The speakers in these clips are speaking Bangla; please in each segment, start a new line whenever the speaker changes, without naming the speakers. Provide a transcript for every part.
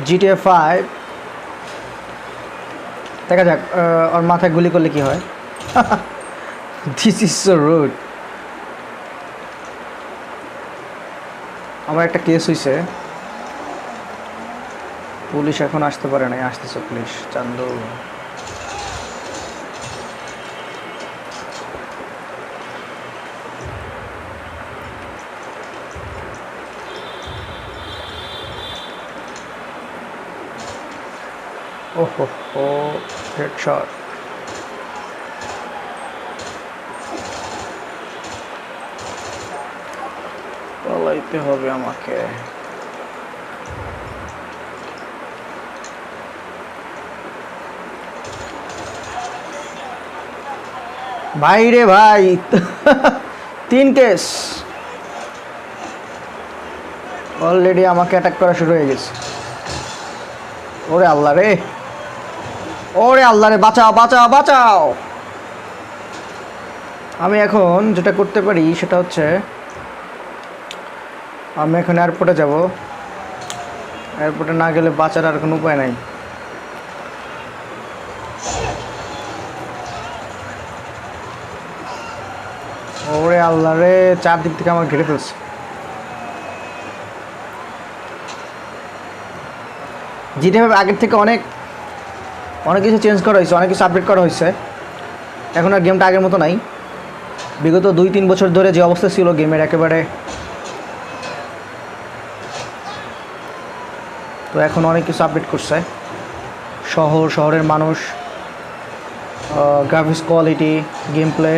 GTA 5 দেখা যাক ওর মাথায় গুলি করলে কি হয়। This is so rude. আমার একটা কেস হইছে, পুলিশ এখন আসতে পারে নাই, আসতেছে পুলিশ। চান্দু ওহো হো, হেডশট। পালাইতে হবে আমাকে। ভাই রে ভাই, 3 কেস অলরেডি আমাকে অ্যাটাক করা শুরু হয়ে গেছে। ওরে আল্লাহ রে, ওরে আল্লাহ রে, বাঁচাও বাঁচাও বাঁচাও। আমি এখন যেটা করতে পারি সেটা হচ্ছে, আমি এখন এয়ারপোর্টে যাব। এয়ারপোর্টে না গেলে বাঁচার আর কোনো উপায় নাই। ওরে আল্লাহ রে, চারদিক থেকে আমার ঘিরে ফেলছে। GTA 5 আগের থেকে অনেক অনেক কিছু চেঞ্জ করা হয়েছে, অনেক কিছু আপডেট করা হয়েছে। এখন আর গেমটা আগের মতো নাই। বিগত 2-3 বছর ধরে যে অবস্থা ছিল গেমের একেবারে, তো এখন অনেক কিছু আপডেট করছে। শহরের মানুষ, গ্রাফিক্স কোয়ালিটি, গেম প্লে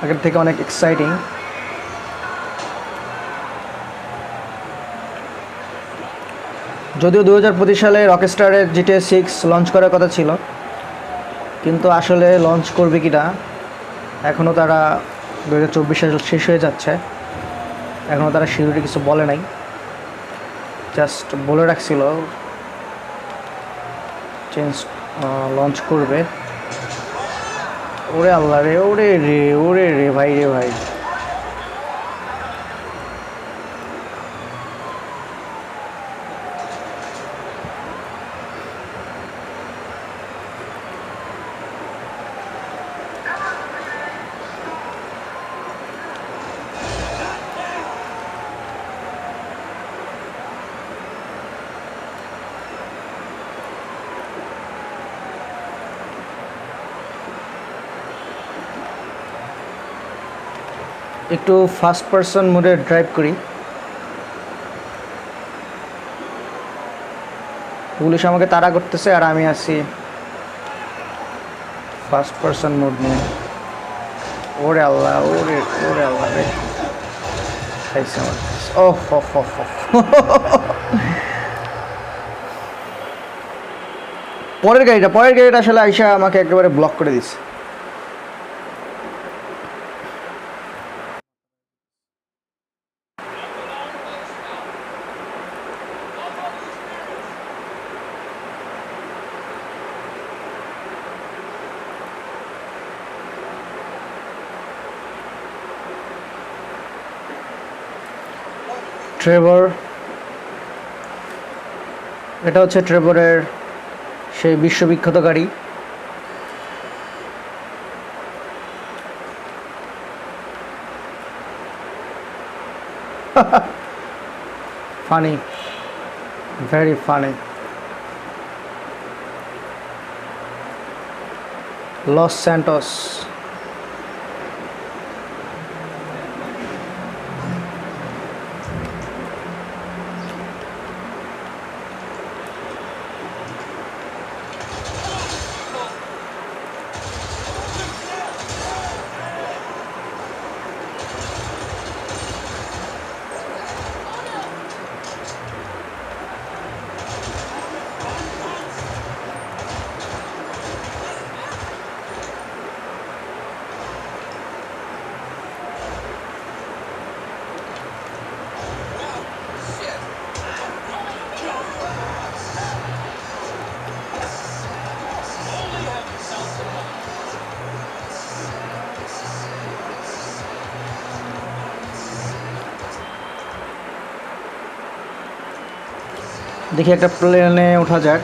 আগের থেকে অনেক এক্সাইটিং। যদিও 2025 সালে রকস্টারের GTA 6 লঞ্চ করার কথা ছিল, কিন্তু আসলে লঞ্চ করবে কি না, এখনও তারা 2024 সাল শেষ হয়ে যাচ্ছে, এখনও তারা শিউরিটি কিছু বলে নাই। জাস্ট বলে রাখছিল লঞ্চ করবে। ওরে আল্লাহ রে, ওরে রে, ওরে রে ভাই রে ভাই। একটু ফার্স্ট পারসন মোডে ড্রাইভ করি। পুলিশ আমাকে তাড়া করতেছে আর আমি আছি ফার্স্ট পারসন মোড নিয়ে। ওরে আল্লাহ, ওরে ওরে আল্লাহ রে, খাইছে আমার। ও হো হো হো। পরের গাড়িটা আসলে আইসা আমাকে একেবারে ব্লক করে দিচ্ছে। ট্রেভর, এটা হচ্ছে ট্রেভরের সেই বিশ্ববিখ্যাত গাড়ি। Funny, very funny. Los Santos. দেখি একটা প্লেনে ওঠা যাক।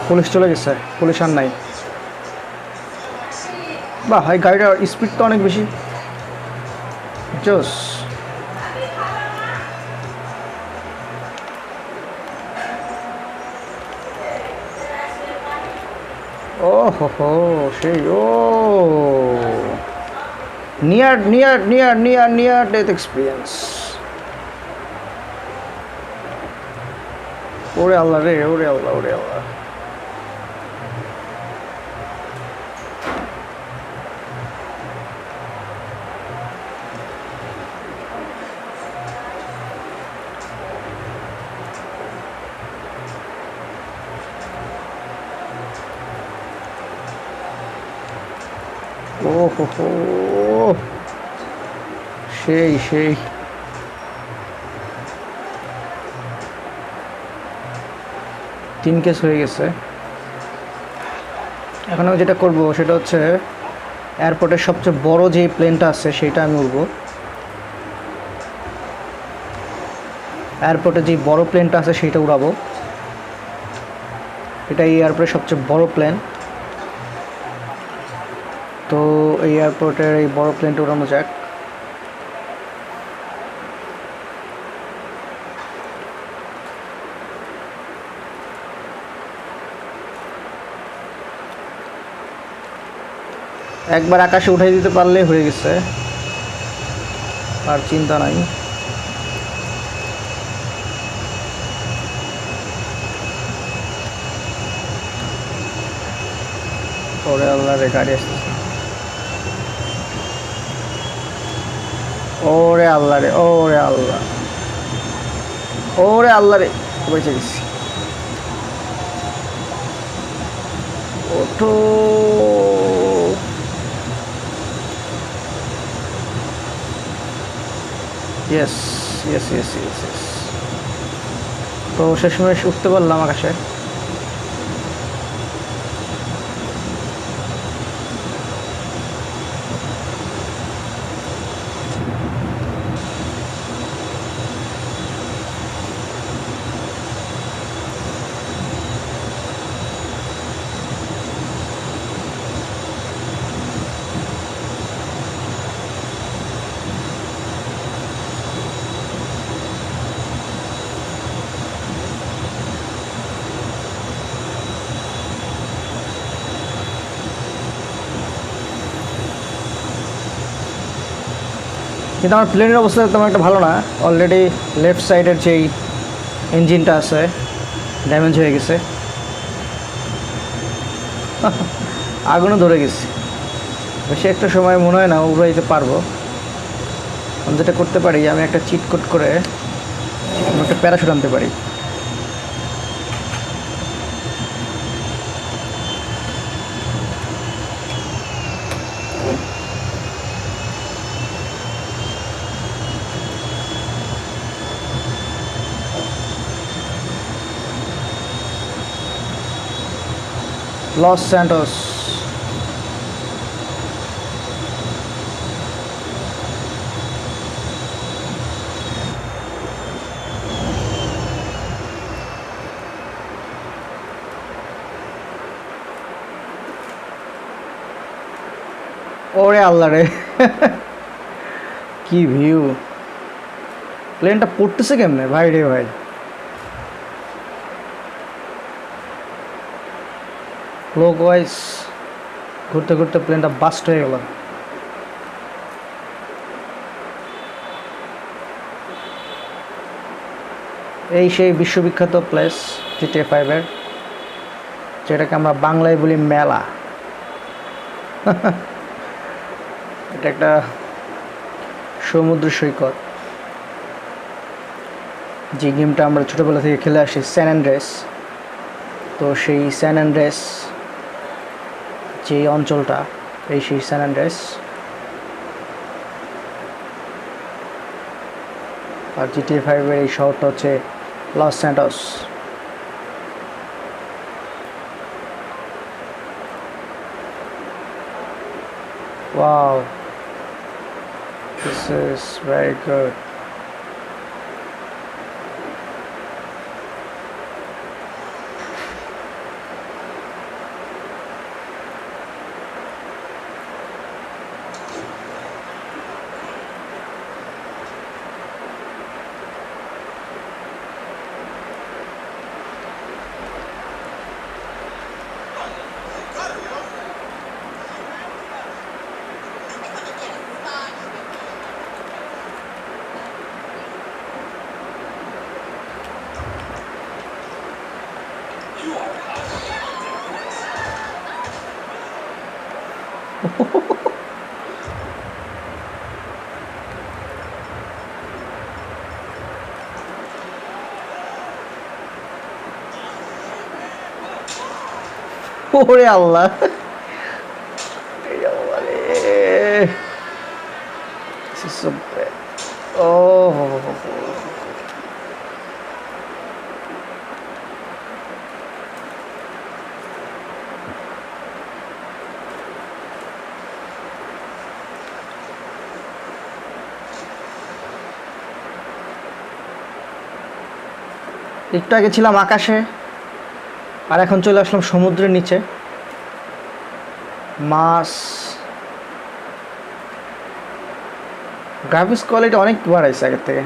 পুলিশ চলে গেছে, পুলিশ আর নাই। বাহ, এই গাড়িটার স্পিড তো অনেক বেশি। জোস। ও হো হো, সেই ও নিয়ার ডেথ এক্সপিরিয়েন্স। ওরে আল্লাহ রে, ওরে আল্লাহ, ওরে আল্লাহ। ও হো হো, সেই সেই। 3 কেস হয়ে গেছে। এখন আমি যেটা করব সেটা হচ্ছে এয়ারপোর্টের সবচেয়ে বড় যে প্লেনটা আছে সেটা আমি উড়বো। এয়ারপোর্টে যে বড় প্লেনটা আছে সেটা উড়াবো। এটা এই এয়ারপোর্টের সবচেয়ে বড় প্লেন। তো এই এয়ারপোর্টের এই বড় প্লেনটা উড়ানো যাক। একবার আকাশে উঠাই দিতে পারলে হয়ে গেছে, আর চিন্তা নাই। ওরে আল্লাহ রে, গাড়ি আসতেছে। ওরে আল্লাহ রে, ওরে আল্লাহ, ওরে আল্লাহ রে, বেঁচে গেছি। ওঠো। Yes yes yes yes yes. তো শেষমেশ উঠতে পারলাম আকাশে। কিন্তু আমার প্লেনের অবস্থা তেমন একটা ভালো না। অলরেডি লেফট সাইডের যেই ইঞ্জিনটা আছে ড্যামেজ হয়ে গেছে, আগুনও ধরে গেছে। বেশি একটা সময় মনে হয় না উড়াইতে পারবো। আমি যেটা করতে পারি, আমি একটা চিট কোড করে আমি একটা প্যারাশুট আনতে পারি। Los Santos. ওরে আল্লাহ রে, কি ভিউ! প্লেনটা পড়তেছে কেমনে ভাই রে ভাই! ক্লক ওয়াইজ ঘুরতে ঘুরতে প্লেনটা বাস্ট হয়ে গেল। এই সেই বিশ্ববিখ্যাত প্লেস GTA 5-এর, যেটাকে আমরা বাংলায় বলি মেলা। এটা একটা সমুদ্র সৈকত, যে গেমটা আমরা ছোটোবেলা থেকে খেলে আসি, স্যান অ্যান্ড্রেস। তো সেই স্যান অ্যান্ড্রেস যে অঞ্চলটা, এই সেই স্যান অ্যান্ড্রেস। আর GTA 5-এর এই শহরটা হচ্ছে Los Santos. Wow, this is very good. ওরে আল্লাহ, এই আল্লাহ রে! This is so bad. Oh, একটু আগে ছিলাম আকাশে, আর এখন চলে আসলাম সমুদ্রের নিচে। মাছ, গ্রাফিক্স কোয়ালিটি অনেক বাড়াইছে আগের থেকে।